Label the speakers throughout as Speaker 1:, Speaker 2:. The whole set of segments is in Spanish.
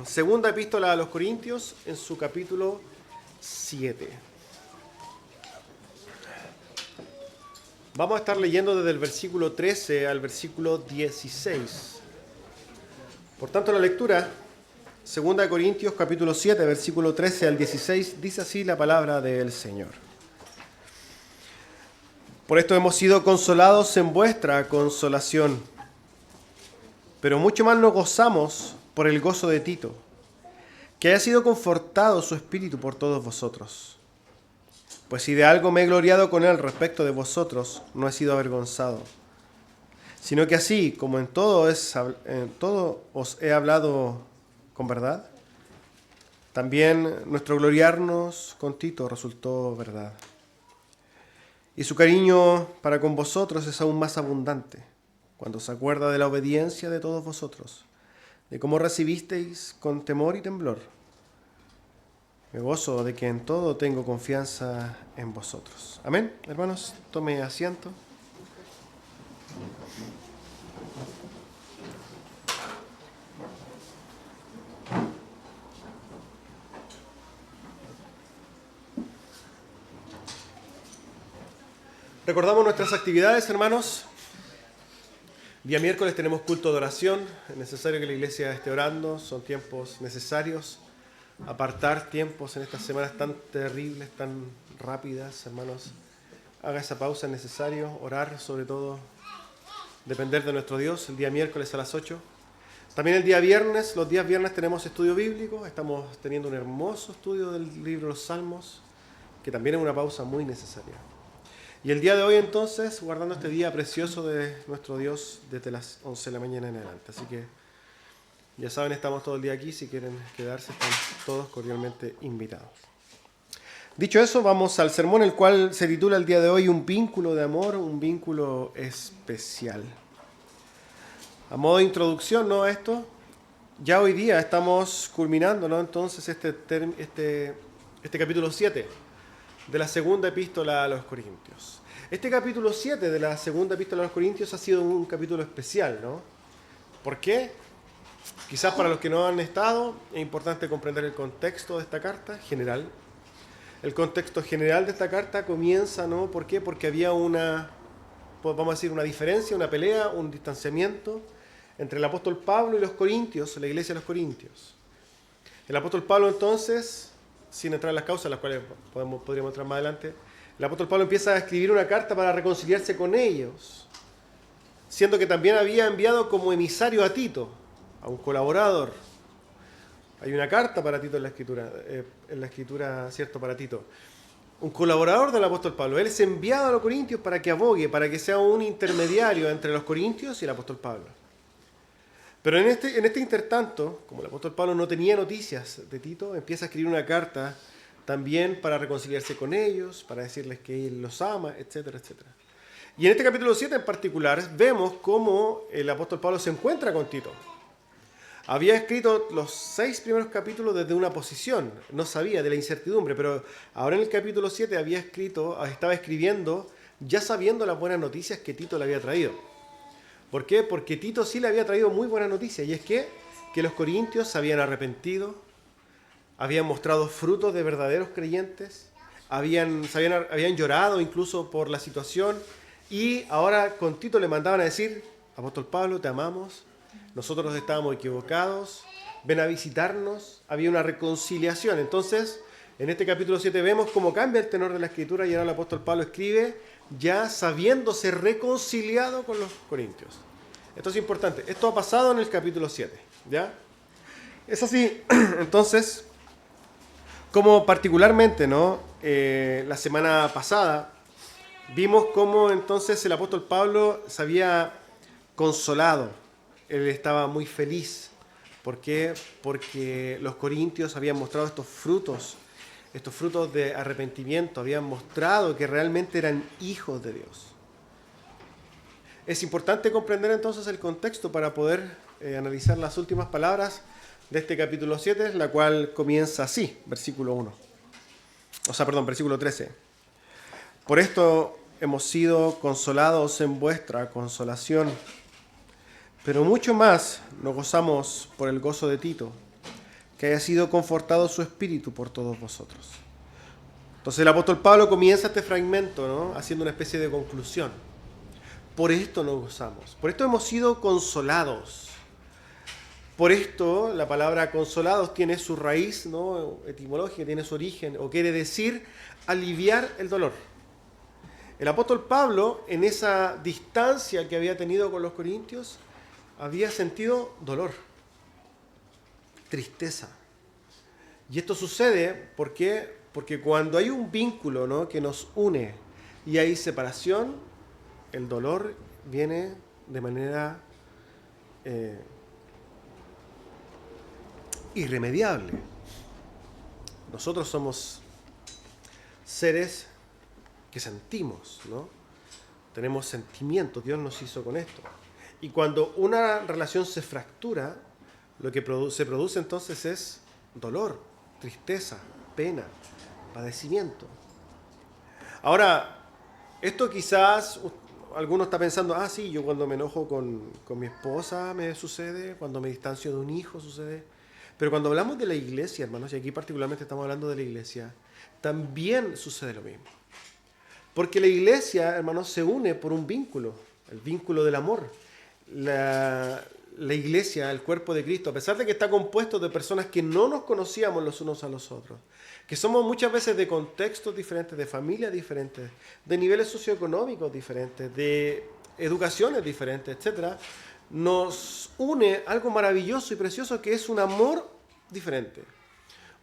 Speaker 1: Segunda epístola a los Corintios, en su capítulo 7. Vamos a estar leyendo desde el versículo 13 al versículo 16. Por tanto, la lectura, Segunda de Corintios, capítulo 7, versículo 13 al 16, dice así la palabra del Señor. Por esto hemos sido consolados en vuestra consolación, pero mucho más nos gozamos por el gozo de Tito, que haya sido confortado su espíritu por todos vosotros. Pues si de algo me he gloriado con él respecto de vosotros, no he sido avergonzado, sino que así como en todo os he hablado con verdad, también nuestro gloriarnos con Tito resultó verdad. Y su cariño para con vosotros es aún más abundante, cuando se acuerda de la obediencia de todos vosotros, de cómo recibisteis con temor y temblor. Me gozo de que en todo tengo confianza en vosotros. Amén. Hermanos, tome asiento. Recordamos nuestras actividades, hermanos. Día miércoles tenemos culto de oración. Es necesario que la iglesia esté orando. Son tiempos necesarios. Apartar tiempos en estas semanas tan terribles, tan rápidas, hermanos. Haga esa pausa, es necesario. Orar, sobre todo, depender de nuestro Dios. El día miércoles a las 8. También el día viernes, los días viernes tenemos estudio bíblico. Estamos teniendo un hermoso estudio del libro de los Salmos, que también es una pausa muy necesaria. Y el día de hoy, entonces, guardando este día precioso de nuestro Dios desde las 11 de la mañana en adelante. Así que, ya saben, estamos todo el día aquí. Si quieren quedarse, están todos cordialmente invitados. Dicho eso, vamos al sermón, el cual se titula el día de hoy Un vínculo de amor, un vínculo especial. A modo de introducción, ¿no? A esto, ya hoy día estamos culminando, ¿no? Entonces, este capítulo 7 de la segunda epístola a los Corintios. Este capítulo 7 de la segunda epístola a los Corintios ha sido un capítulo especial, ¿no? ¿Por qué? Quizás para los que no han estado, es importante comprender el contexto de esta carta general. El contexto general de esta carta comienza, ¿no? ¿Por qué? Porque había una diferencia, una pelea, un distanciamiento entre el apóstol Pablo y los Corintios, la iglesia de los Corintios. El apóstol Pablo, entonces, sin entrar en las causas, las cuales podríamos entrar más adelante, el apóstol Pablo empieza a escribir una carta para reconciliarse con ellos, siendo que también había enviado como emisario a Tito, a un colaborador. Hay una carta para Tito en la escritura, ¿cierto? Para Tito. Un colaborador del apóstol Pablo. Él es enviado a los Corintios para que abogue, para que sea un intermediario entre los Corintios y el apóstol Pablo. Pero en este intertanto, como el apóstol Pablo no tenía noticias de Tito, empieza a escribir una carta también para reconciliarse con ellos, para decirles que él los ama, etcétera, etcétera. Y en este capítulo 7 en particular, vemos cómo el apóstol Pablo se encuentra con Tito. Había escrito los 6 primeros capítulos desde una posición, no sabía de la incertidumbre, pero ahora en el capítulo 7 estaba escribiendo ya sabiendo las buenas noticias que Tito le había traído. ¿Por qué? Porque Tito sí le había traído muy buenas noticias, y es que los corintios se habían arrepentido, habían mostrado frutos de verdaderos creyentes, habían llorado incluso por la situación, y ahora con Tito le mandaban a decir: apóstol Pablo, te amamos, nosotros estábamos equivocados, ven a visitarnos. Había una reconciliación. Entonces, en este capítulo 7 vemos cómo cambia el tenor de la escritura, y ahora el apóstol Pablo escribe ya sabiéndose reconciliado con los corintios. Esto es importante. Esto ha pasado en el capítulo 7, ¿ya? Es así. Entonces, como particularmente, ¿no? La semana pasada vimos cómo entonces el apóstol Pablo se había consolado. Él estaba muy feliz. ¿Por qué? Porque los corintios habían mostrado estos frutos de arrepentimiento, habían mostrado que realmente eran hijos de Dios. Es importante comprender entonces el contexto para poder analizar las últimas palabras de este capítulo 7, la cual comienza así, versículo 13. Por esto hemos sido consolados en vuestra consolación, pero mucho más nos gozamos por el gozo de Tito, que haya sido confortado su espíritu por todos vosotros. Entonces el apóstol Pablo comienza este fragmento, ¿no?, haciendo una especie de conclusión. Por esto nos gozamos, por esto hemos sido consolados. Por esto la palabra consolados tiene su raíz, ¿no?, etimológica, tiene su origen, o quiere decir aliviar el dolor. El apóstol Pablo, en esa distancia que había tenido con los corintios, había sentido dolor, tristeza. Y esto sucede porque cuando hay un vínculo, ¿no?, que nos une y hay separación, el dolor viene de manera irremediable. Nosotros somos seres que sentimos, ¿no? Tenemos sentimientos, Dios nos hizo con esto. Y cuando una relación se fractura, lo que se produce entonces es dolor, tristeza, pena, padecimiento. Ahora, esto quizás alguno está pensando, sí, yo cuando me enojo con mi esposa me sucede, cuando me distancio de un hijo sucede. Pero cuando hablamos de la iglesia, hermanos, y aquí particularmente estamos hablando de la iglesia, también sucede lo mismo. Porque la iglesia, hermanos, se une por un vínculo, el vínculo del amor. La iglesia, el cuerpo de Cristo, a pesar de que está compuesto de personas que no nos conocíamos los unos a los otros, que somos muchas veces de contextos diferentes, de familias diferentes, de niveles socioeconómicos diferentes, de educaciones diferentes, etc., nos une algo maravilloso y precioso que es un amor diferente,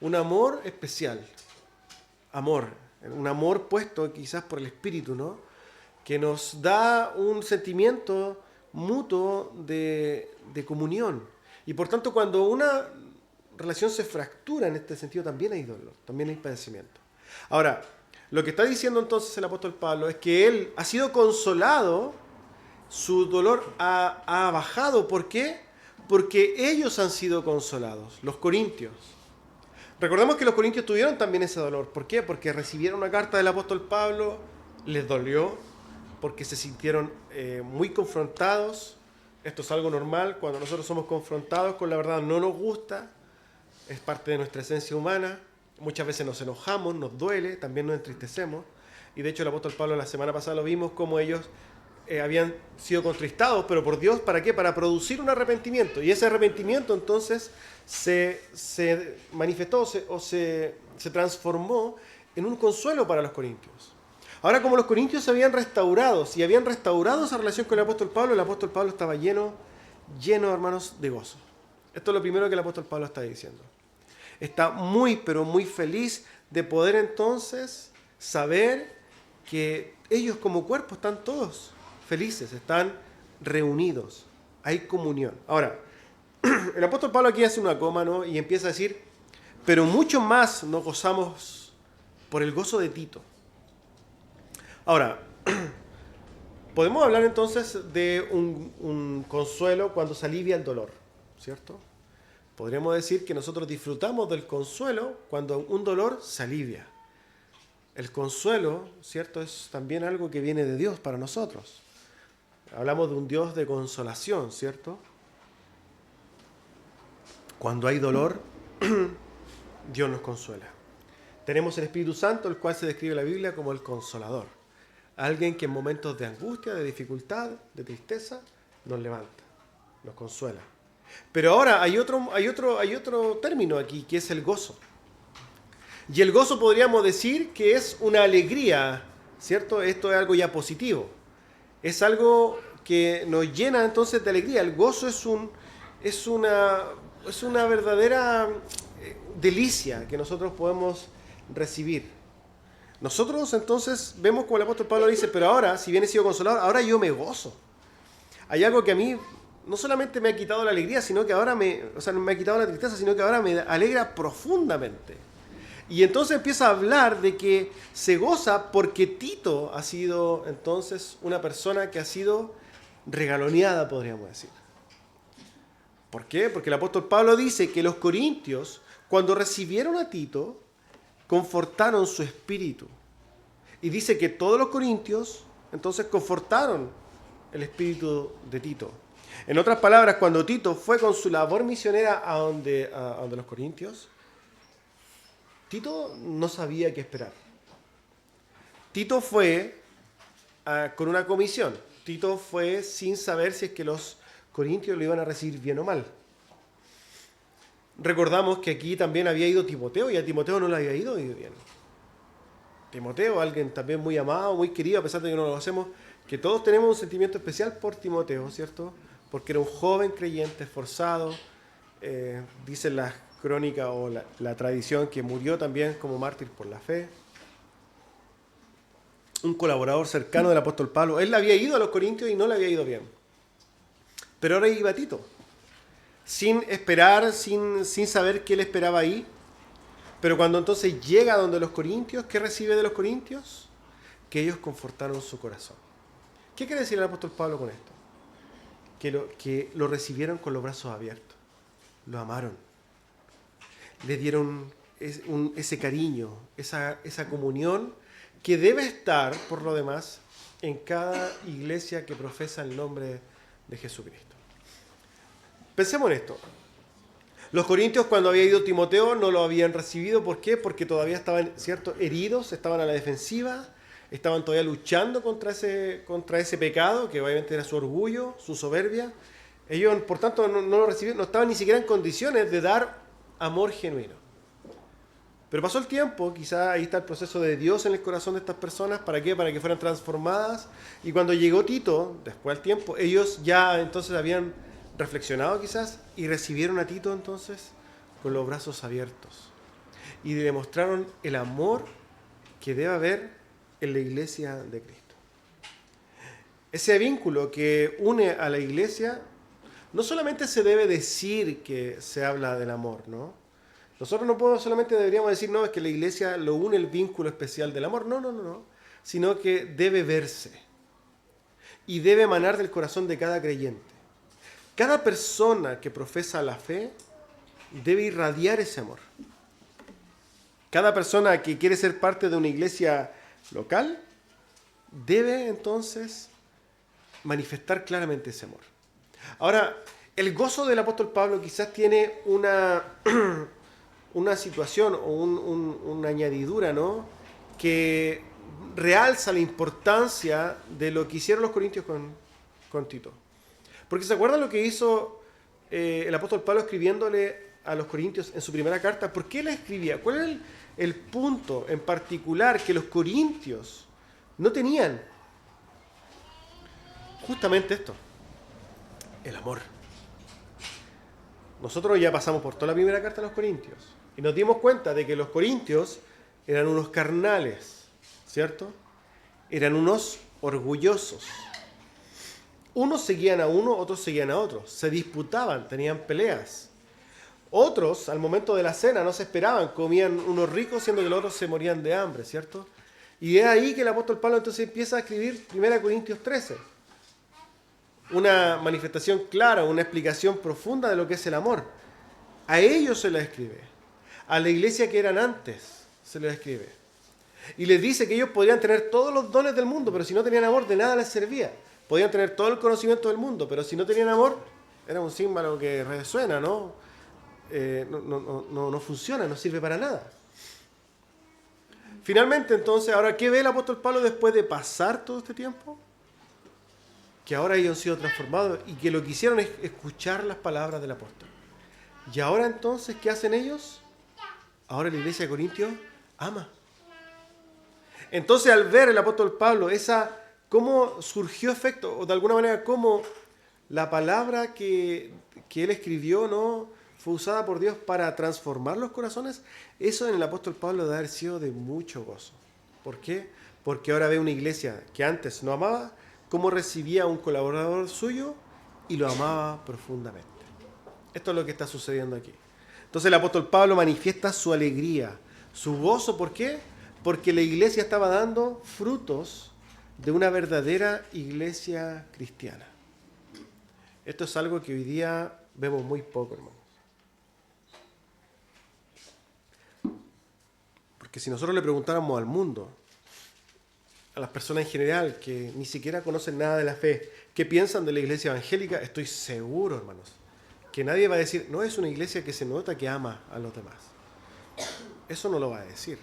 Speaker 1: un amor especial, un amor puesto quizás por el Espíritu, ¿no?, que nos da un sentimiento mutuo de comunión. Y por tanto, cuando una relación se fractura en este sentido, también hay dolor, también hay padecimiento. Ahora, lo que está diciendo entonces el apóstol Pablo es que él ha sido consolado, su dolor ha bajado. ¿Por qué? Porque ellos han sido consolados, los corintios. Recordemos que los corintios tuvieron también ese dolor. ¿Por qué? Porque recibieron una carta del apóstol Pablo, les dolió, porque se sintieron muy confrontados. Esto es algo normal, cuando nosotros somos confrontados con la verdad no nos gusta, es parte de nuestra esencia humana. Muchas veces nos enojamos, nos duele, también nos entristecemos. Y de hecho el apóstol Pablo la semana pasada lo vimos como ellos habían sido contristados, pero por Dios, ¿para qué? Para producir un arrepentimiento. Y ese arrepentimiento entonces se manifestó o se transformó en un consuelo para los corintios. Ahora, como los corintios se habían restaurado, y habían restaurado esa relación con el apóstol Pablo estaba lleno, hermanos, de gozo. Esto es lo primero que el apóstol Pablo está diciendo. Está muy, pero muy feliz de poder entonces saber que ellos como cuerpo están todos felices, están reunidos, hay comunión. Ahora, el apóstol Pablo aquí hace una coma, ¿no?, y empieza a decir, pero mucho más nos gozamos por el gozo de Tito. Ahora, podemos hablar entonces de un consuelo cuando se alivia el dolor, ¿cierto? Podríamos decir que nosotros disfrutamos del consuelo cuando un dolor se alivia. El consuelo, ¿cierto?, es también algo que viene de Dios para nosotros. Hablamos de un Dios de consolación, ¿cierto? Cuando hay dolor, Dios nos consuela. Tenemos el Espíritu Santo, el cual se describe en la Biblia como el Consolador. Alguien que en momentos de angustia, de dificultad, de tristeza, nos levanta, nos consuela. Pero ahora hay otro término aquí, que es el gozo. Y el gozo podríamos decir que es una alegría, ¿cierto? Esto es algo ya positivo. Es algo que nos llena entonces de alegría. El gozo es una verdadera delicia que nosotros podemos recibir. Nosotros entonces vemos como el apóstol Pablo dice, pero ahora, si bien he sido consolado, ahora yo me gozo. Hay algo que a mí no solamente me ha quitado la alegría, sino que ahora me ha quitado la tristeza, sino que ahora me alegra profundamente. Y entonces empieza a hablar de que se goza porque Tito ha sido entonces una persona que ha sido regaloneada, podríamos decir. ¿Por qué? Porque el apóstol Pablo dice que los corintios, cuando recibieron a Tito, confortaron su espíritu. Y dice que todos los corintios entonces confortaron el espíritu de Tito. En otras palabras, cuando Tito fue con su labor misionera a donde los corintios, Tito no sabía qué esperar. Tito fue con una comisión. Tito fue sin saber si es que los corintios lo iban a recibir bien o mal. Recordamos que aquí también había ido Timoteo y a Timoteo no le había ido bien. Timoteo, alguien también muy amado, muy querido, a pesar de que no lo hacemos, que todos tenemos un sentimiento especial por Timoteo, ¿cierto? Porque era un joven creyente, esforzado, dicen las crónicas o la tradición que murió también como mártir por la fe. Un colaborador cercano del apóstol Pablo. Él había ido a los corintios y no le había ido bien. Pero ahora iba Tito. Sin esperar, sin saber qué le esperaba ahí. Pero cuando entonces llega donde los corintios, ¿qué recibe de los corintios? Que ellos confortaron su corazón. ¿Qué quiere decir el apóstol Pablo con esto? Que lo recibieron con los brazos abiertos. Lo amaron. Le dieron ese cariño, esa comunión que debe estar, por lo demás, en cada iglesia que profesa el nombre de Jesucristo. Pensemos en esto. Los corintios, cuando había ido Timoteo, no lo habían recibido. ¿Por qué? Porque todavía estaban, ¿cierto?, heridos, estaban a la defensiva, estaban todavía luchando contra ese pecado, que obviamente era su orgullo, su soberbia. Ellos, por tanto, no lo recibieron, no estaban ni siquiera en condiciones de dar amor genuino. Pero pasó el tiempo, quizá ahí está el proceso de Dios en el corazón de estas personas. ¿Para qué? Para que fueran transformadas. Y cuando llegó Tito, después del tiempo, ellos ya entonces habían reflexionado quizás y recibieron a Tito entonces con los brazos abiertos. Y le demostraron el amor que debe haber en la iglesia de Cristo. Ese vínculo que une a la iglesia, no solamente se debe decir que se habla del amor, ¿no? Nosotros no solamente deberíamos decir, no, es que la iglesia lo une el vínculo especial del amor. No. Sino que debe verse. Y debe emanar del corazón de cada creyente. Cada persona que profesa la fe debe irradiar ese amor. Cada persona que quiere ser parte de una iglesia local debe entonces manifestar claramente ese amor. Ahora, el gozo del apóstol Pablo quizás tiene una situación o una añadidura, ¿no?, que realza la importancia de lo que hicieron los corintios con Tito. Porque ¿se acuerdan lo que hizo el apóstol Pablo escribiéndole a los corintios en su primera carta? ¿Por qué la escribía? ¿Cuál era el punto en particular que los corintios no tenían? Justamente esto, el amor. Nosotros ya pasamos por toda la primera carta a los corintios y nos dimos cuenta de que los corintios eran unos carnales, ¿cierto? Eran unos orgullosos. Unos seguían a uno, otros seguían a otros. Se disputaban, tenían peleas. Otros, al momento de la cena, no se esperaban, comían unos ricos, siendo que los otros se morían de hambre, ¿cierto? Y es ahí que el apóstol Pablo entonces empieza a escribir 1 Corintios 13. Una manifestación clara, una explicación profunda de lo que es el amor. A ellos se les escribe. A la iglesia que eran antes se les escribe. Y les dice que ellos podrían tener todos los dones del mundo, pero si no tenían amor, de nada les servía. Podían tener todo el conocimiento del mundo, pero si no tenían amor, era un símbolo que resuena, ¿no? No funciona, no sirve para nada. Finalmente, entonces, ahora, ¿qué ve el apóstol Pablo después de pasar todo este tiempo? Que ahora ellos han sido transformados y que lo que hicieron es escuchar las palabras del apóstol. Y ahora entonces, ¿qué hacen ellos? Ahora la iglesia de Corintios ama. Entonces, al ver el apóstol Pablo cómo surgió efecto, o de alguna manera cómo la palabra que él escribió, ¿no?, fue usada por Dios para transformar los corazones, eso en el apóstol Pablo debe haber sido de mucho gozo. ¿Por qué? Porque ahora ve una iglesia que antes no amaba, cómo recibía a un colaborador suyo y lo amaba profundamente. Esto es lo que está sucediendo aquí. Entonces el apóstol Pablo manifiesta su alegría, su gozo. ¿Por qué? Porque la iglesia estaba dando frutos de una verdadera iglesia cristiana. Esto es algo que hoy día vemos muy poco, hermanos. Porque si nosotros le preguntáramos al mundo, a las personas en general que ni siquiera conocen nada de la fe, ¿qué piensan de la iglesia evangélica? Estoy seguro, hermanos, que nadie va a decir, no, es una iglesia que se nota que ama a los demás. Eso no lo va a decir.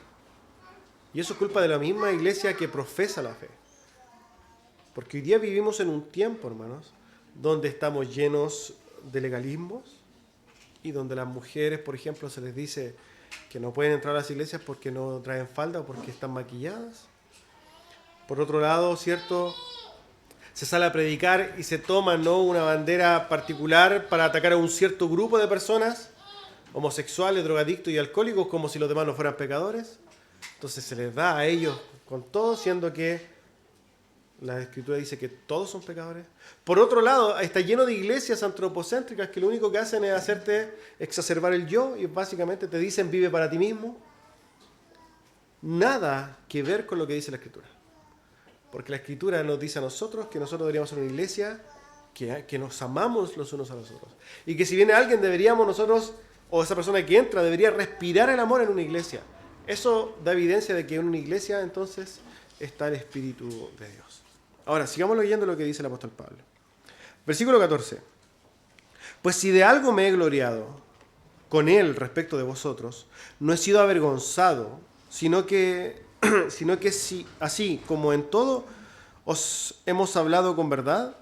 Speaker 1: Y eso es culpa de la misma iglesia que profesa la fe. Porque hoy día vivimos en un tiempo, hermanos, donde estamos llenos de legalismos y donde las mujeres, por ejemplo, se les dice que no pueden entrar a las iglesias porque no traen falda o porque están maquilladas. Por otro lado, ¿cierto? Se sale a predicar y se toma, ¿no?, una bandera particular para atacar a un cierto grupo de personas, homosexuales, drogadictos y alcohólicos, como si los demás no fueran pecadores. Entonces se les da a ellos con todo, siendo que la Escritura dice que todos son pecadores. Por otro lado, está lleno de iglesias antropocéntricas que lo único que hacen es hacerte exacerbar el yo y básicamente te dicen vive para ti mismo. Nada que ver con lo que dice la Escritura. Porque la Escritura nos dice a nosotros que nosotros deberíamos ser una iglesia que nos amamos los unos a los otros. Y que si viene alguien deberíamos nosotros, o esa persona que entra, debería respirar el amor en una iglesia. Eso da evidencia de que en una iglesia entonces está el Espíritu de Dios. Ahora, sigamos leyendo lo que dice el apóstol Pablo. Versículo 14. Pues si de algo me he gloriado con él respecto de vosotros, no he sido avergonzado, sino que si, así como en todo os hemos hablado con verdad,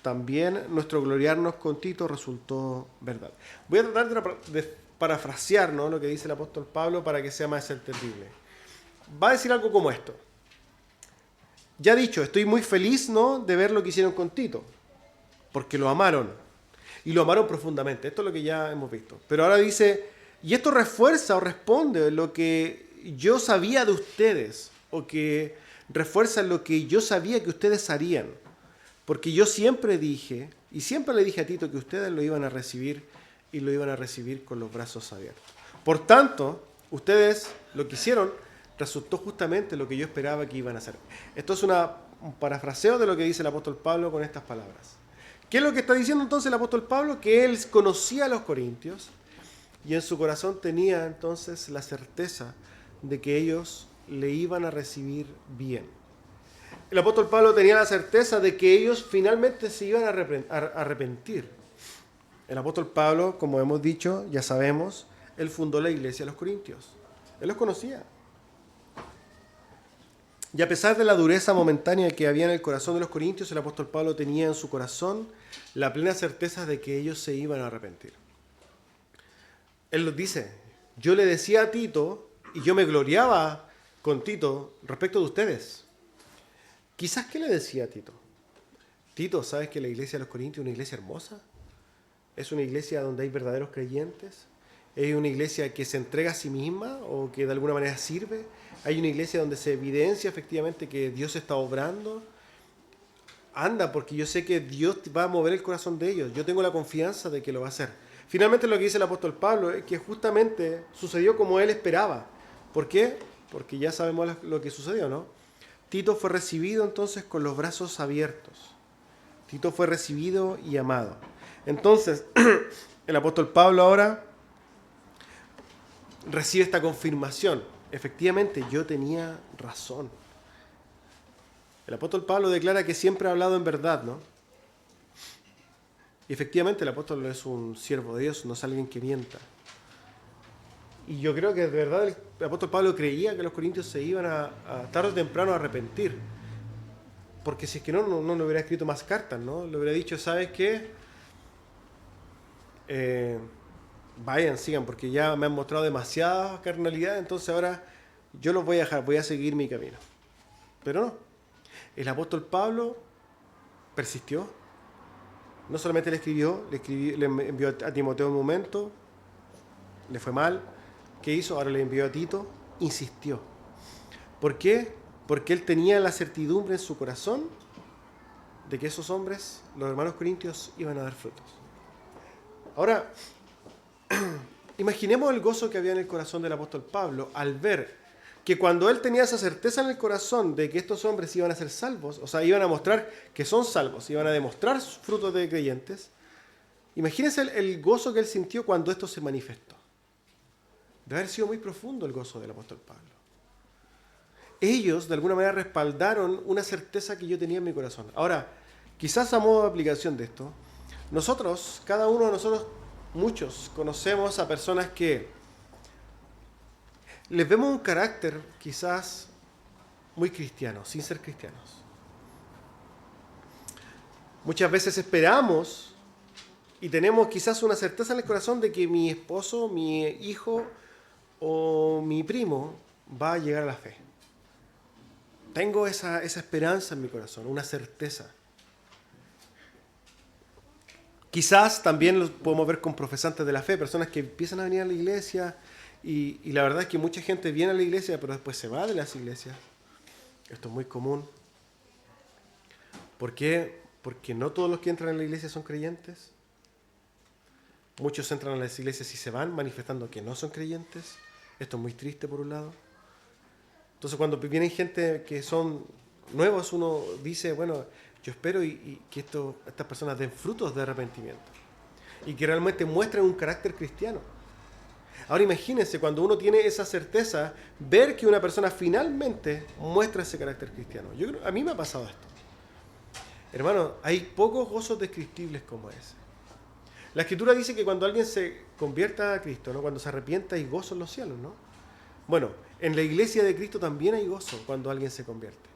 Speaker 1: también nuestro gloriarnos con Tito resultó verdad. Voy a tratar de parafrasear, ¿no?, lo que dice el apóstol Pablo para que sea más entendible. Va a decir algo como esto. Ya dicho, estoy muy feliz, ¿no?, de ver lo que hicieron con Tito, porque lo amaron, y lo amaron profundamente. Esto es lo que ya hemos visto. Pero ahora dice, y esto refuerza o responde lo que yo sabía de ustedes, o que refuerza lo que yo sabía que ustedes harían, porque yo siempre dije, y siempre le dije a Tito que ustedes lo iban a recibir, y lo iban a recibir con los brazos abiertos. Por tanto, ustedes lo que hicieron resultó justamente lo que yo esperaba que iban a hacer. Esto es un parafraseo de lo que dice el apóstol Pablo con estas palabras. ¿Qué es lo que está diciendo entonces el apóstol Pablo? Que él conocía a los corintios y en su corazón tenía entonces la certeza de que ellos le iban a recibir bien. El apóstol Pablo tenía la certeza de que ellos finalmente se iban a arrepentir. El apóstol Pablo, como hemos dicho, ya sabemos, él fundó la iglesia de los corintios. Él los conocía. Y a pesar de la dureza momentánea que había en el corazón de los corintios, el apóstol Pablo tenía en su corazón la plena certeza de que ellos se iban a arrepentir. Él los dice, yo le decía a Tito, y yo me gloriaba con Tito respecto de ustedes. Quizás, ¿qué le decía a Tito? Tito, ¿sabes que la iglesia de los corintios es una iglesia hermosa? Es una iglesia donde hay verdaderos creyentes. Es una iglesia que se entrega a sí misma o que de alguna manera sirve. Hay una iglesia donde se evidencia efectivamente que Dios está obrando. Anda, porque yo sé que Dios va a mover el corazón de ellos. Yo tengo la confianza de que lo va a hacer. Finalmente lo que dice el apóstol Pablo es que justamente sucedió como él esperaba. ¿Por qué? Porque ya sabemos lo que sucedió, ¿no? Tito fue recibido entonces con los brazos abiertos. Tito fue recibido y amado. Entonces, el apóstol Pablo ahora recibe esta confirmación. Efectivamente, yo tenía razón. El apóstol Pablo declara que siempre ha hablado en verdad, ¿no? Y efectivamente el apóstol es un siervo de Dios, no es alguien que mienta. Y yo creo que de verdad el apóstol Pablo creía que los corintios se iban a tarde o temprano a arrepentir. Porque si es que no le hubiera escrito más cartas, ¿no? Le hubiera dicho, ¿sabes qué? Vayan, sigan, porque ya me han mostrado demasiada carnalidad, entonces ahora yo los voy a dejar, voy a seguir mi camino. Pero no. El apóstol Pablo persistió. No solamente le envió a Timoteo un momento, le fue mal. ¿Qué hizo? Ahora le envió a Tito, insistió. ¿Por qué? Porque él tenía la certidumbre en su corazón de que esos hombres, los hermanos corintios, iban a dar frutos. Ahora, imaginemos el gozo que había en el corazón del apóstol Pablo al ver que cuando él tenía esa certeza en el corazón de que estos hombres iban a ser salvos, o sea, iban a mostrar que son salvos, iban a demostrar sus frutos de creyentes, imagínense el gozo que él sintió cuando esto se manifestó. Debe haber sido muy profundo el gozo del apóstol Pablo. ellos de alguna manera respaldaron una certeza que yo tenía en mi corazón. Ahora, quizás a modo de aplicación de esto, nosotros, cada uno de nosotros, muchos, conocemos a personas que les vemos un carácter quizás muy cristiano, sin ser cristianos. Muchas veces esperamos y tenemos quizás una certeza en el corazón de que mi esposo, mi hijo o mi primo va a llegar a la fe. Tengo esa esperanza en mi corazón, una certeza. Quizás también lo podemos ver con profesantes de la fe, personas que empiezan a venir a la iglesia y la verdad es que mucha gente viene a la iglesia pero después se va de las iglesias. Esto es muy común. ¿Por qué? Porque no todos los que entran en la iglesia son creyentes. Muchos entran a las iglesias y se van manifestando que no son creyentes. Esto es muy triste por un lado. Entonces cuando vienen gente que son nuevos, uno dice, bueno, yo espero y que estas personas den frutos de arrepentimiento y que realmente muestren un carácter cristiano. Ahora imagínense, cuando uno tiene esa certeza, ver que una persona finalmente muestra ese carácter cristiano. A mí me ha pasado esto. Hermano, hay pocos gozos descriptibles como ese. La Escritura dice que cuando alguien se convierta a Cristo, ¿no? Cuando se arrepienta hay gozo en los cielos, ¿no? Bueno, en la iglesia de Cristo también hay gozo cuando alguien se convierte.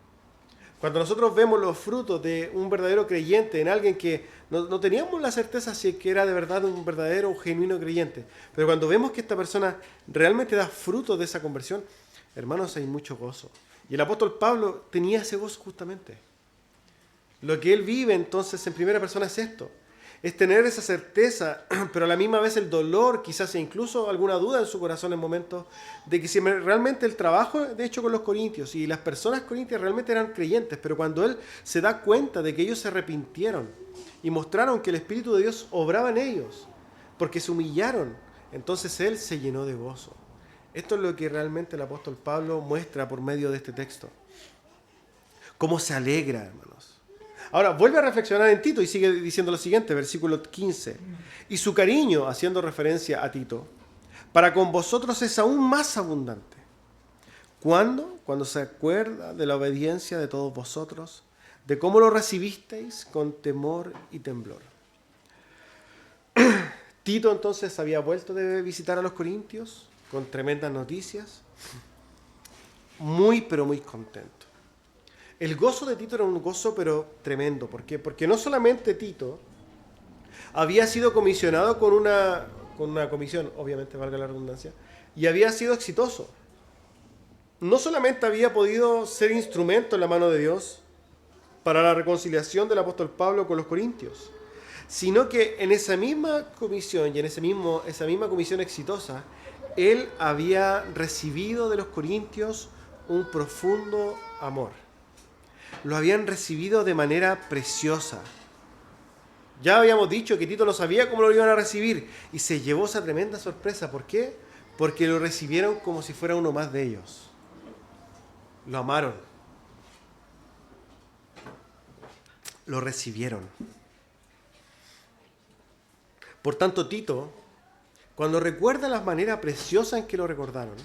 Speaker 1: Cuando nosotros vemos los frutos de un verdadero creyente en alguien que no teníamos la certeza si que era de verdad un verdadero o genuino creyente, pero cuando vemos que esta persona realmente da frutos de esa conversión, hermanos, hay mucho gozo. Y el apóstol Pablo tenía ese gozo justamente. Lo que él vive entonces en primera persona es esto. Es tener esa certeza, pero a la misma vez el dolor, quizás e incluso alguna duda en su corazón en momentos, de que si realmente el trabajo, de hecho, con los corintios y las personas corintias realmente eran creyentes, pero cuando él se da cuenta de que ellos se arrepintieron y mostraron que el Espíritu de Dios obraba en ellos, porque se humillaron, entonces él se llenó de gozo. Esto es lo que realmente el apóstol Pablo muestra por medio de este texto. Cómo se alegra, hermanos. Ahora, vuelve a reflexionar en Tito y sigue diciendo lo siguiente, versículo 15. Y su cariño, haciendo referencia a Tito, para con vosotros es aún más abundante. ¿Cuándo? Cuando se acuerda de la obediencia de todos vosotros, de cómo lo recibisteis con temor y temblor. Tito entonces había vuelto de visitar a los corintios con tremendas noticias, muy pero muy contento. El gozo de Tito era un gozo pero tremendo. ¿Por qué? Porque no solamente Tito había sido comisionado con una comisión, obviamente valga la redundancia, y había sido exitoso. No solamente había podido ser instrumento en la mano de Dios para la reconciliación del apóstol Pablo con los corintios, sino que en esa misma comisión y en esa misma comisión exitosa, él había recibido de los corintios un profundo amor. Lo habían recibido de manera preciosa. Ya habíamos dicho que Tito no sabía cómo lo iban a recibir y se llevó esa tremenda sorpresa. ¿Por qué? Porque lo recibieron como si fuera uno más de ellos. Lo amaron. Lo recibieron. Por tanto, Tito, cuando recuerda la manera preciosa en que lo recordaron,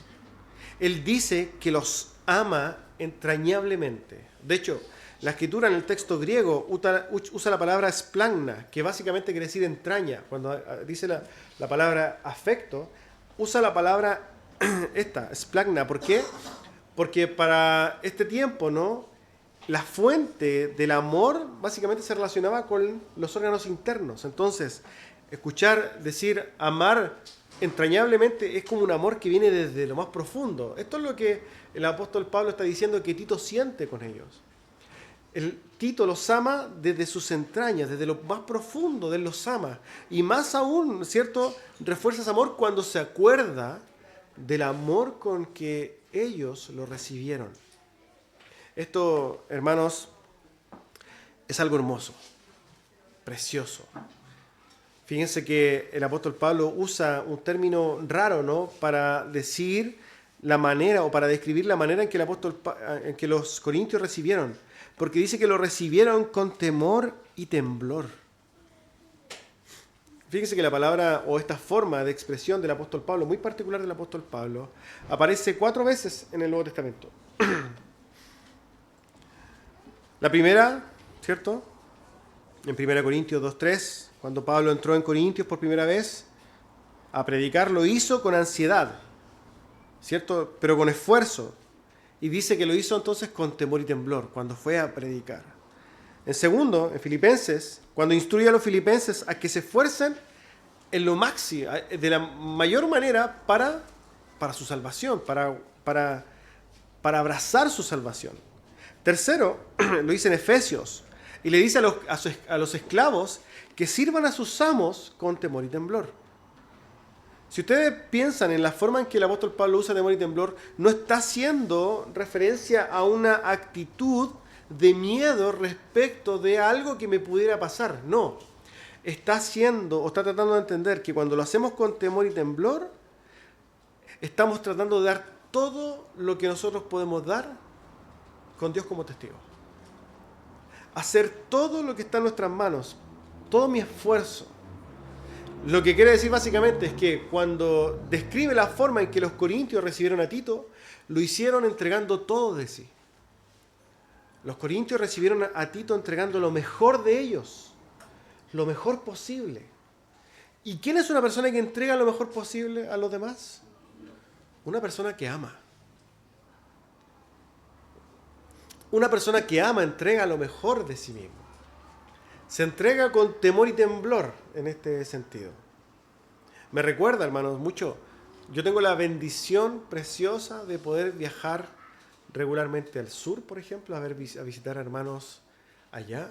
Speaker 1: él dice que los ama entrañablemente. De hecho, la escritura en el texto griego usa la palabra splagna, que básicamente quiere decir entraña. Cuando dice la palabra afecto, usa la palabra splagna. ¿Por qué? Porque para este tiempo, ¿no?, la fuente del amor básicamente se relacionaba con los órganos internos. Entonces, escuchar decir amar entrañablemente es como un amor que viene desde lo más profundo. Esto es lo que el apóstol Pablo está diciendo que Tito siente con ellos. Tito los ama desde sus entrañas, desde lo más profundo de él los ama. Y más aún, ¿cierto?, refuerza ese amor cuando se acuerda del amor con que ellos lo recibieron. Esto, hermanos, es algo hermoso, precioso. Fíjense que el apóstol Pablo usa un término raro, ¿no?, para decir la manera o para describir la manera en que los corintios recibieron. Porque dice que lo recibieron con temor y temblor. Fíjense que la palabra o esta forma de expresión del apóstol Pablo, muy particular del apóstol Pablo, aparece 4 veces en el Nuevo Testamento. La primera, ¿cierto? En 1 Corintios 2:3, cuando Pablo entró en Corintios por primera vez a predicar, lo hizo con ansiedad, ¿cierto? Pero con esfuerzo. Y dice que lo hizo entonces con temor y temblor, cuando fue a predicar. En segundo, en Filipenses, cuando instruye a los filipenses a que se esfuercen en lo máximo, de la mayor manera para su salvación, para abrazar su salvación. Tercero, lo dice en Efesios, y le dice a los esclavos que sirvan a sus amos con temor y temblor. Si ustedes piensan en la forma en que el apóstol Pablo usa temor y temblor, no está haciendo referencia a una actitud de miedo respecto de algo que me pudiera pasar. No. Está haciendo o está tratando de entender que cuando lo hacemos con temor y temblor, estamos tratando de dar todo lo que nosotros podemos dar con Dios como testigo. Hacer todo lo que está en nuestras manos, todo mi esfuerzo. Lo que quiere decir básicamente es que cuando describe la forma en que los corintios recibieron a Tito, lo hicieron entregando todo de sí. Los corintios recibieron a Tito entregando lo mejor de ellos, lo mejor posible. ¿Y quién es una persona que entrega lo mejor posible a los demás? Una persona que ama. Una persona que ama entrega lo mejor de sí mismo. Se entrega con temor y temblor en este sentido. Me recuerda, hermanos, mucho. Yo tengo la bendición preciosa de poder viajar regularmente al sur, por ejemplo, a visitar a hermanos allá.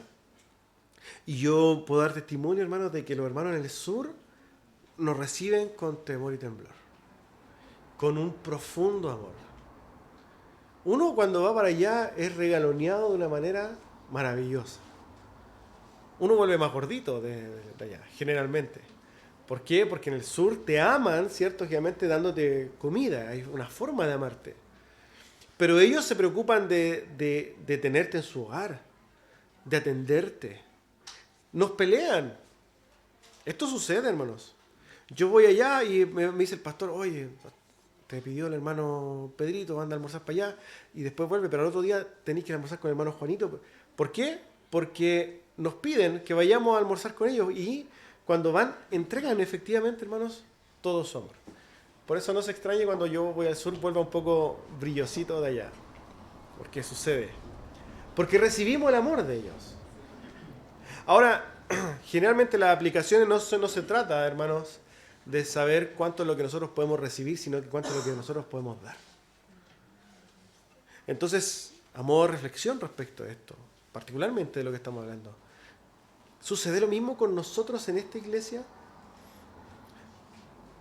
Speaker 1: Y yo puedo dar testimonio, hermanos, de que los hermanos en el sur nos reciben con temor y temblor, con un profundo amor. Uno cuando va para allá es regaloneado de una manera maravillosa. Uno vuelve más gordito de allá, generalmente. ¿Por qué? Porque en el sur te aman, ¿cierto? Obviamente dándote comida, hay una forma de amarte. Pero ellos se preocupan de tenerte en su hogar, de atenderte. Nos pelean. Esto sucede, hermanos. Yo voy allá y me dice el pastor, oye, te pidió el hermano Pedrito, anda a almorzar para allá, y después vuelve, pero al otro día tenéis que ir a almorzar con el hermano Juanito. ¿Por qué? Porque nos piden que vayamos a almorzar con ellos, y cuando van, entregan efectivamente, hermanos, todo su amor. Por eso no se extrañe cuando yo voy al sur, vuelva un poco brillosito de allá. Porque sucede. Porque recibimos el amor de ellos. Ahora, generalmente las aplicaciones no se trata, hermanos, de saber cuánto es lo que nosotros podemos recibir, sino que cuánto es lo que nosotros podemos dar. Entonces, a modo de reflexión respecto a esto, particularmente de lo que estamos hablando, ¿sucede lo mismo con nosotros en esta iglesia?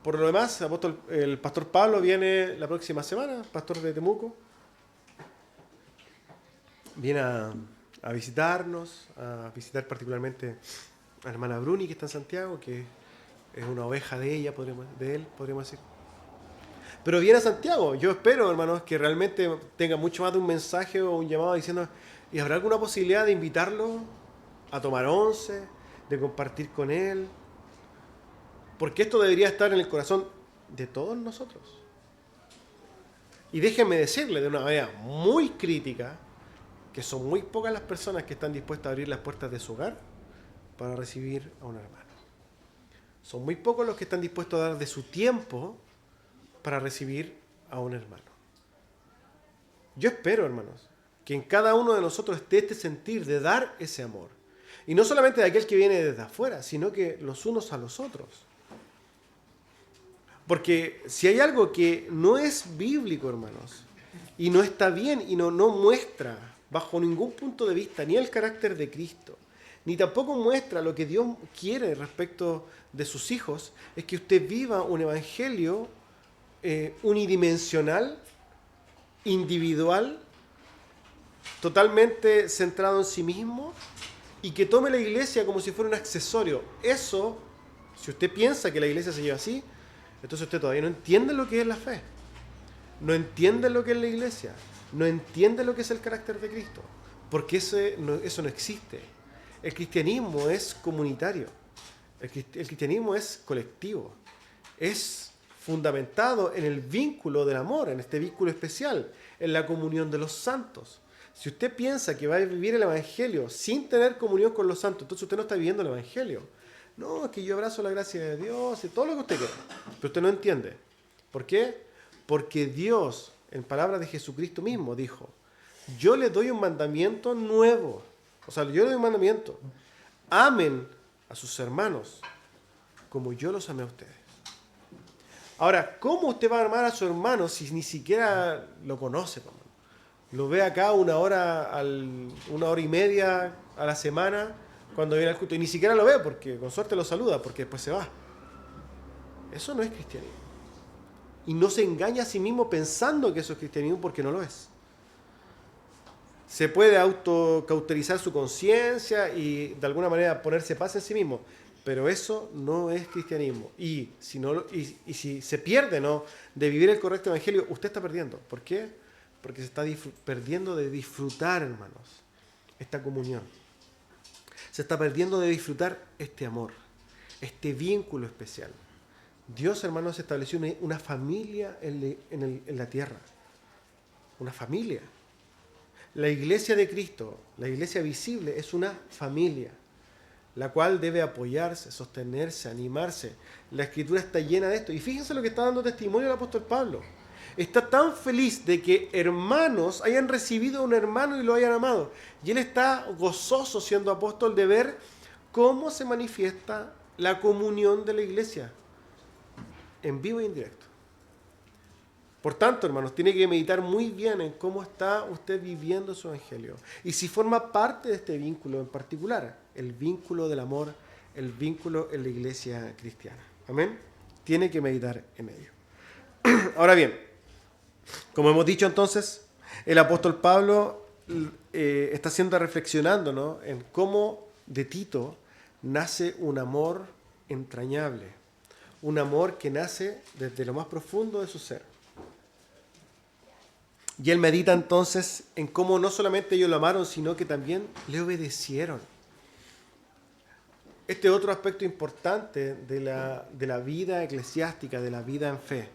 Speaker 1: Por lo demás, el pastor Pablo viene la próxima semana, pastor de Temuco. Viene a visitarnos, a visitar particularmente a la hermana Bruni, que está en Santiago, que es una oveja de él, podríamos decir. Pero viene a Santiago. Yo espero, hermanos, que realmente tenga mucho más de un mensaje o un llamado diciendo, ¿y habrá alguna posibilidad de invitarlo a tomar once, de compartir con él? Porque esto debería estar en el corazón de todos nosotros. Y déjenme decirle de una manera muy crítica que son muy pocas las personas que están dispuestas a abrir las puertas de su hogar para recibir a un hermano. Son muy pocos los que están dispuestos a dar de su tiempo para recibir a un hermano. Yo espero, hermanos, que en cada uno de nosotros esté este sentir de dar ese amor. Y no solamente de aquel que viene desde afuera, sino que los unos a los otros. Porque si hay algo que no es bíblico, hermanos, y no está bien y no muestra bajo ningún punto de vista ni el carácter de Cristo, ni tampoco muestra lo que Dios quiere respecto de sus hijos, es que usted viva un evangelio unidimensional, individual, totalmente centrado en sí mismo, y que tome la iglesia como si fuera un accesorio. Eso, si usted piensa que la iglesia se lleva así, entonces usted todavía no entiende lo que es la fe, no entiende lo que es la iglesia, no entiende lo que es el carácter de Cristo, porque eso no existe. El cristianismo es comunitario, el cristianismo es colectivo, es fundamentado en el vínculo del amor, en este vínculo especial, en la comunión de los santos. Si usted piensa que va a vivir el Evangelio sin tener comunión con los santos, entonces usted no está viviendo el Evangelio. No, es que yo abrazo la gracia de Dios y todo lo que usted quiera. Pero usted no entiende. ¿Por qué? Porque Dios, en palabras de Jesucristo mismo, dijo, yo les doy un mandamiento nuevo. O sea, yo les doy un mandamiento. Amen a sus hermanos como yo los amé a ustedes. Ahora, ¿cómo usted va a amar a su hermano si ni siquiera lo conoce, hermano? Lo ve acá una hora y media a la semana cuando viene al culto. Y ni siquiera lo ve porque con suerte lo saluda porque después se va. Eso no es cristianismo. Y no se engaña a sí mismo pensando que eso es cristianismo porque no lo es. Se puede autocauterizar su conciencia y de alguna manera ponerse paz en sí mismo. Pero eso no es cristianismo. Y si se pierde, ¿no?, de vivir el correcto evangelio, usted está perdiendo. ¿Por qué? Porque se está perdiendo de disfrutar, hermanos, esta comunión. Se está perdiendo de disfrutar este amor, este vínculo especial. Dios, hermanos, estableció una familia en la tierra. Una familia. La iglesia de Cristo, la iglesia visible, es una familia, la cual debe apoyarse, sostenerse, animarse. La Escritura está llena de esto. Y fíjense lo que está dando testimonio el apóstol Pablo. Está tan feliz de que hermanos hayan recibido a un hermano y lo hayan amado. Y él está gozoso siendo apóstol de ver cómo se manifiesta la comunión de la iglesia, en vivo e indirecto. Por tanto, hermanos, tiene que meditar muy bien en cómo está usted viviendo su evangelio. Y si forma parte de este vínculo en particular, el vínculo del amor, el vínculo en la iglesia cristiana. Amén. Tiene que meditar en ello. Ahora bien, como hemos dicho entonces, el apóstol Pablo está haciendo reflexionando, ¿no?, en cómo de Tito nace un amor entrañable, un amor que nace desde lo más profundo de su ser. Y él medita entonces en cómo no solamente ellos lo amaron, sino que también le obedecieron. Este es otro aspecto importante de la vida eclesiástica, de la vida en fe.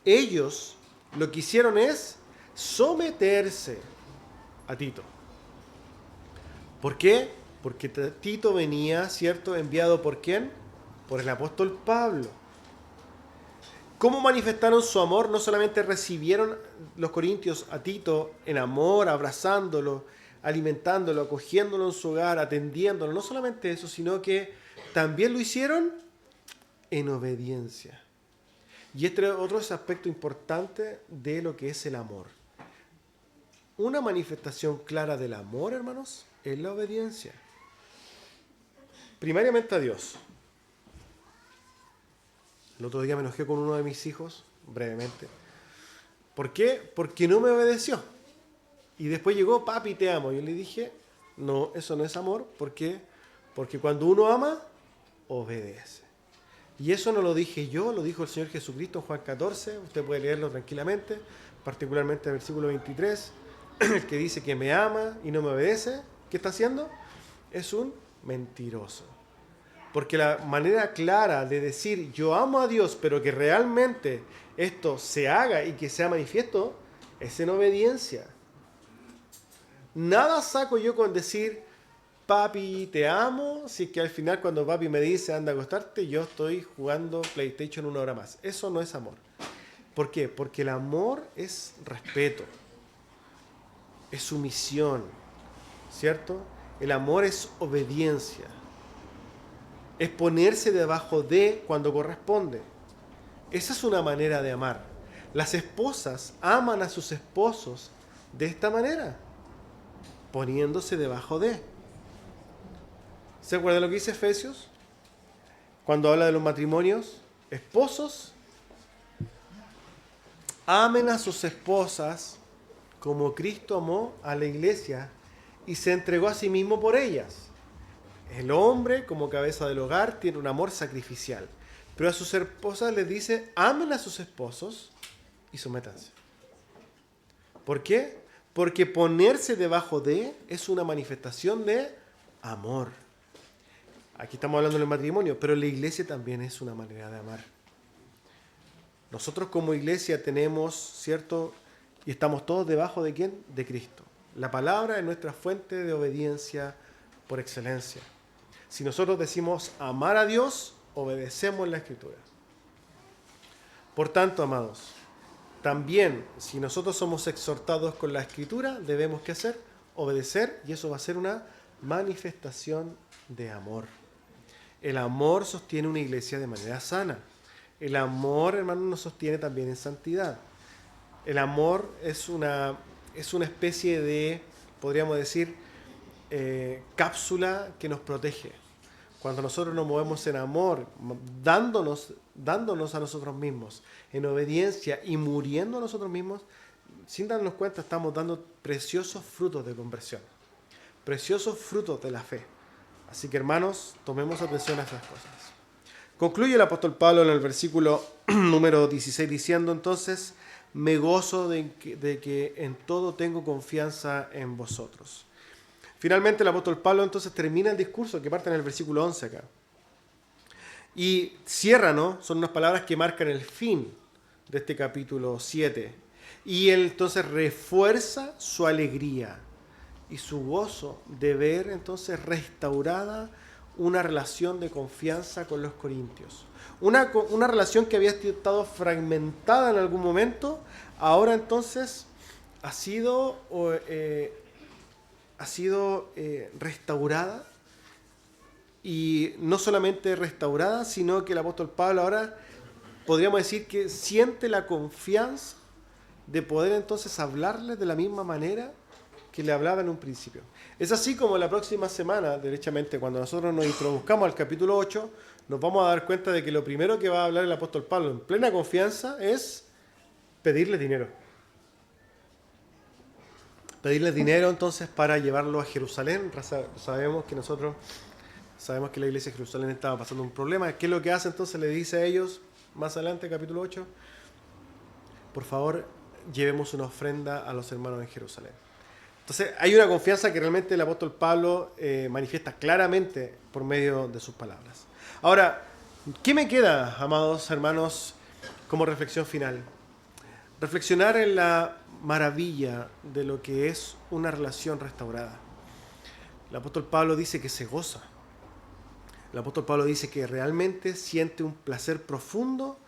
Speaker 1: Ellos lo que hicieron es someterse a Tito. ¿Por qué? Porque Tito venía, ¿cierto?, enviado ¿por quién? Por el apóstol Pablo. ¿Cómo manifestaron su amor? No solamente recibieron los corintios a Tito en amor, abrazándolo, alimentándolo, acogiéndolo en su hogar, atendiéndolo. No solamente eso, sino que también lo hicieron en obediencia. Y este otro es aspecto importante de lo que es el amor. Una manifestación clara del amor, hermanos, es la obediencia. Primariamente a Dios. El otro día me enojé con uno de mis hijos, brevemente. ¿Por qué? Porque no me obedeció. Y después llegó, papi, te amo. Yo le dije, no, eso no es amor. ¿Por qué? Porque cuando uno ama, obedece. Y eso no lo dije yo, lo dijo el Señor Jesucristo en Juan 14. Usted puede leerlo tranquilamente, particularmente el versículo 23, el que dice que me ama y no me obedece. ¿Qué está haciendo? Es un mentiroso. Porque la manera clara de decir yo amo a Dios, pero que realmente esto se haga y que sea manifiesto, es en obediencia. Nada saco yo con decir papi te amo, si es que al final cuando papi me dice anda a acostarte, yo estoy jugando PlayStation 1 hora más. Eso no es amor. ¿Por qué? Porque el amor es respeto, es sumisión, ¿cierto? El amor es obediencia. Es ponerse debajo de cuando corresponde. Esa es una manera de amar. Las esposas aman a sus esposos de esta manera, poniéndose debajo de. ¿Se acuerdan lo que dice Efesios? Cuando habla de los matrimonios, esposos, amen a sus esposas como Cristo amó a la iglesia y se entregó a sí mismo por ellas. El hombre, como cabeza del hogar, tiene un amor sacrificial. Pero a sus esposas les dice, amen a sus esposos y sométanse. ¿Por qué? Porque ponerse debajo de es una manifestación de amor. Aquí estamos hablando del matrimonio, pero la iglesia también es una manera de amar. Nosotros como iglesia tenemos, ¿cierto? Y estamos todos debajo de ¿quién? De Cristo. La palabra es nuestra fuente de obediencia por excelencia. Si nosotros decimos amar a Dios, obedecemos la Escritura. Por tanto, amados, también si nosotros somos exhortados con la Escritura, debemos ¿qué hacer? Obedecer, y eso va a ser una manifestación de amor. El amor sostiene una iglesia de manera sana. El amor, hermanos, nos sostiene también en santidad. El amor es una especie de, podríamos decir, cápsula que nos protege. Cuando nosotros nos movemos en amor, dándonos a nosotros mismos, en obediencia y muriendo a nosotros mismos, sin darnos cuenta estamos dando preciosos frutos de conversión, preciosos frutos de la fe. Así que, hermanos, tomemos atención a esas cosas. Concluye el apóstol Pablo en el versículo número 16 diciendo entonces, me gozo de que en todo tengo confianza en vosotros. Finalmente el apóstol Pablo entonces termina el discurso que parte en el versículo 11 acá. Y cierra, ¿no? Son unas palabras que marcan el fin de este capítulo 7. Y él entonces refuerza su alegría y su gozo de ver entonces restaurada una relación de confianza con los corintios. Una relación que había estado fragmentada en algún momento, ahora entonces ha sido restaurada, y no solamente restaurada, sino que el apóstol Pablo ahora podríamos decir que siente la confianza de poder entonces hablarles de la misma manera que le hablaba en un principio. Es así como la próxima semana, derechamente, cuando nosotros nos introduzcamos al capítulo 8, nos vamos a dar cuenta de que lo primero que va a hablar el apóstol Pablo en plena confianza es pedirle dinero. Pedirles dinero entonces para llevarlo a Jerusalén. Sabemos que la iglesia de Jerusalén estaba pasando un problema. ¿Qué es lo que hace entonces? Le dice a ellos, más adelante, capítulo 8, por favor, llevemos una ofrenda a los hermanos en Jerusalén. Entonces hay una confianza que realmente el apóstol Pablo manifiesta claramente por medio de sus palabras. Ahora, ¿qué me queda, amados hermanos, como reflexión final? Reflexionar en la maravilla de lo que es una relación restaurada. El apóstol Pablo dice que se goza. El apóstol Pablo dice que realmente siente un placer profundo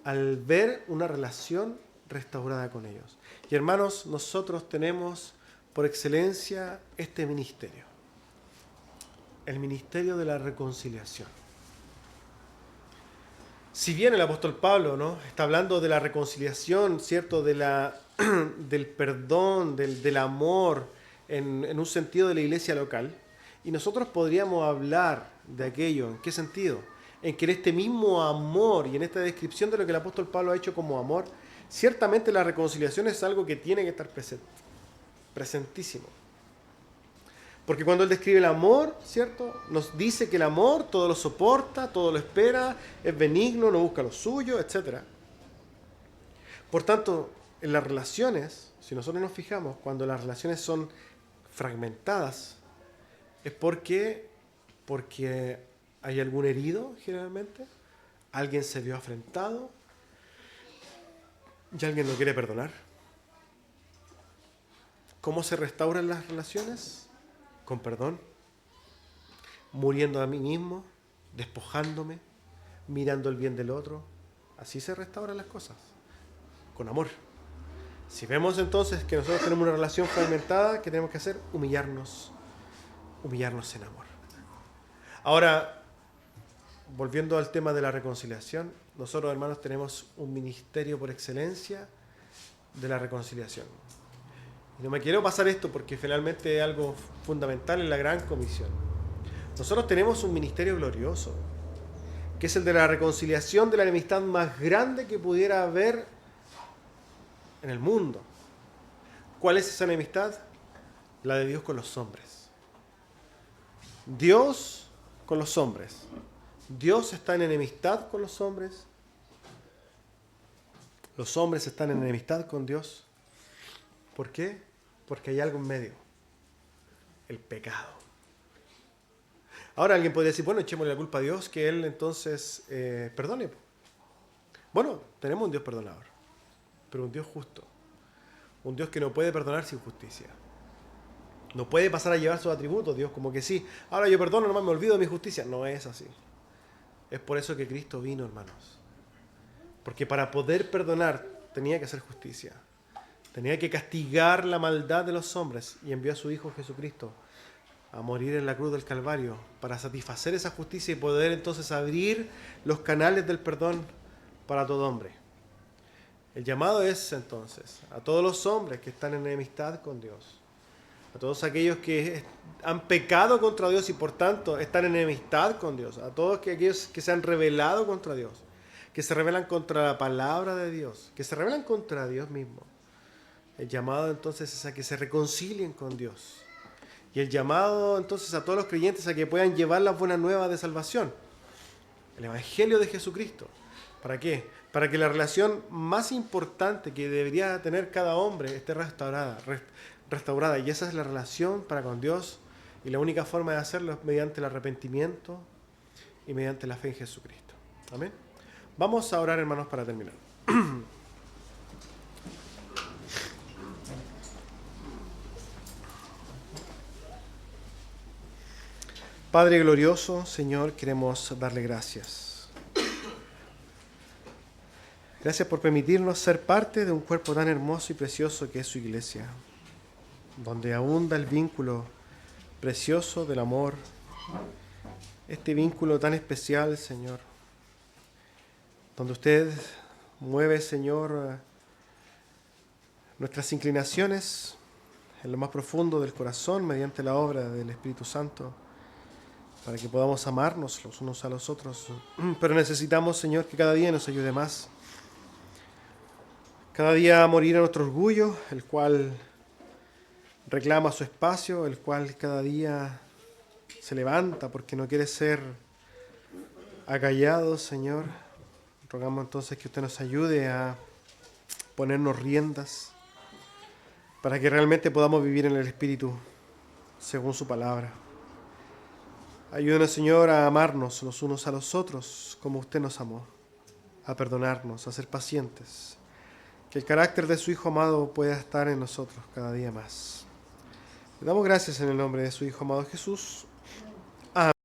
Speaker 1: al ver una relación restaurada con ellos. Y hermanos, nosotros tenemos por excelencia este ministerio, el ministerio de la reconciliación. Si bien el apóstol Pablo, ¿no?, está hablando de la reconciliación, ¿cierto?, del perdón, del amor, en un sentido de la iglesia local, y nosotros podríamos hablar de aquello, ¿en qué sentido? En que en este mismo amor y en esta descripción de lo que el apóstol Pablo ha hecho como amor, ciertamente la reconciliación es algo que tiene que estar presentísimo. Porque cuando él describe el amor, ¿cierto?, nos dice que el amor todo lo soporta, todo lo espera, es benigno, no busca lo suyo, etc. Por tanto, en las relaciones, si nosotros nos fijamos, cuando las relaciones son fragmentadas, es porque hay algún herido, generalmente, alguien se vio afrentado y alguien no quiere perdonar. ¿Cómo se restauran las relaciones? Con perdón, muriendo a mí mismo, despojándome, mirando el bien del otro. Así se restauran las cosas, con amor. Si vemos entonces que nosotros tenemos una relación fragmentada, ¿qué tenemos que hacer? Humillarnos en amor. Ahora, volviendo al tema de la reconciliación, nosotros, hermanos, tenemos un ministerio por excelencia de la reconciliación. Y no me quiero pasar esto porque finalmente es algo fundamental en la gran comisión. Nosotros tenemos un ministerio glorioso, que es el de la reconciliación de la enemistad más grande que pudiera haber en el mundo. ¿Cuál es esa enemistad? La de Dios con los hombres. Dios con los hombres. Dios está en enemistad con los hombres. Los hombres están en enemistad con Dios. ¿Por qué? Porque hay algo en medio. El pecado. Ahora alguien podría decir, bueno, echémosle la culpa a Dios, que Él entonces perdone. Bueno, tenemos un Dios perdonador, pero un Dios justo. Un Dios que no puede perdonar sin justicia. No puede pasar a llevar sus atributos, Dios, como que sí. Ahora yo perdono, nomás me olvido de mi justicia. No es así. Es por eso que Cristo vino, hermanos. Porque para poder perdonar tenía que hacer justicia. Tenía que castigar la maldad de los hombres y envió a su Hijo Jesucristo a morir en la cruz del Calvario para satisfacer esa justicia y poder entonces abrir los canales del perdón para todo hombre. El llamado es entonces a todos los hombres que están en enemistad con Dios, a todos aquellos que han pecado contra Dios y por tanto están en enemistad con Dios, a todos aquellos que se han rebelado contra Dios, que se rebelan contra la palabra de Dios, que se rebelan contra Dios mismo. El llamado entonces es a que se reconcilien con Dios. Y el llamado entonces a todos los creyentes a que puedan llevar las buenas nuevas de salvación. El Evangelio de Jesucristo. ¿Para qué? Para que la relación más importante que debería tener cada hombre esté restaurada. Y esa es la relación para con Dios. Y la única forma de hacerlo es mediante el arrepentimiento y mediante la fe en Jesucristo. Amén. Vamos a orar, hermanos, para terminar. Padre glorioso, Señor, queremos darle gracias. Gracias por permitirnos ser parte de un cuerpo tan hermoso y precioso que es su iglesia, donde abunda el vínculo precioso del amor, este vínculo tan especial, Señor, donde usted mueve, Señor, nuestras inclinaciones en lo más profundo del corazón mediante la obra del Espíritu Santo, para que podamos amarnos los unos a los otros. Pero necesitamos, Señor, que cada día nos ayude más. Cada día a morir a nuestro orgullo, el cual reclama su espacio, el cual cada día se levanta porque no quiere ser acallado, Señor. Rogamos entonces que usted nos ayude a ponernos riendas para que realmente podamos vivir en el Espíritu según su palabra. Ayúdenos, Señor, a amarnos los unos a los otros como usted nos amó, a perdonarnos, a ser pacientes, que el carácter de su Hijo amado pueda estar en nosotros cada día más. Le damos gracias en el nombre de su Hijo amado Jesús.